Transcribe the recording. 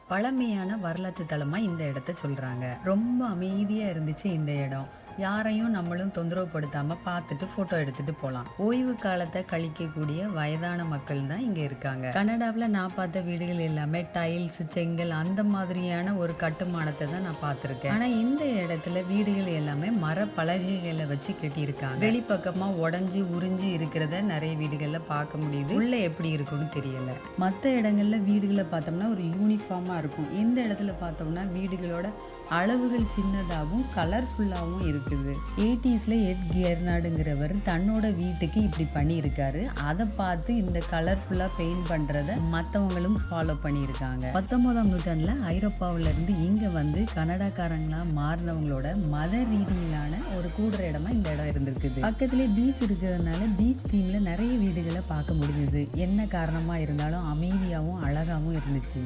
பழமையான வரலாற்று தலமா இந்த இடத்த சொல்றாங்க. ரொம்ப அமைதியா இருந்துச்சு இந்த இடம். யாரையும் நம்மளும் தொந்தரவு படுத்தாம பார்த்துட்டு போட்டோ எடுத்துட்டு போலாம். ஓய்வு காலத்தை கழிக்கக்கூடிய வயதான மக்கள் தான் இங்க இருக்காங்க. கனடாவில் நான் பார்த்த வீடுகள் எல்லாமே டைல்ஸ், செங்கல் அந்த மாதிரியான ஒரு கட்டுமானத்தை தான் நான் பார்த்திருக்கேன். ஆனா இந்த இடத்துல வீடுகள் எல்லாமே மர பலகைகளை வச்சு கட்டியிருக்காங்க. வெளிப்பக்கமா உடஞ்சி உறிஞ்சி இருக்கிறத நிறைய வீடுகள்ல பார்க்க முடியுது. உள்ள எப்படி இருக்குன்னு தெரியல. மற்ற இடங்கள்ல வீடுகளை பார்த்தோம்னா ஒரு யூனிஃபார்மா இருக்கும். இந்த இடத்துல பார்த்தோம்னா வீடுகளோட அளவுகள் சின்னதாகவும் கலர்ஃபுல்லாகவும் இருக்குது. 80ஸ்ல எட் கியர்னாடுங்கிறவர் தன்னோட வீட்டுக்கு இப்படி பண்ணியிருக்காரு. அதை பார்த்து இந்த கலர்ஃபுல்லா பெயிண்ட் பண்றத மற்றவங்களும் ஃபாலோ பண்ணியிருக்காங்க. 19ஆம் நூற்றாண்டுல ஐரோப்பாவில இருந்து இங்க வந்து கனடாக்காரங்களா மாறினவங்களோட மத ரீதியிலான ஒரு கூடுற இடமா இந்த இடம் இருந்திருக்குது. பக்கத்திலே பீச் இருக்கிறதுனால பீச் தீம்ல நிறைய வீடுகளை பார்க்க முடிஞ்சது. என்ன காரணமா இருந்தாலும் அமைதியாகவும் அழகாகவும் இருந்துச்சு.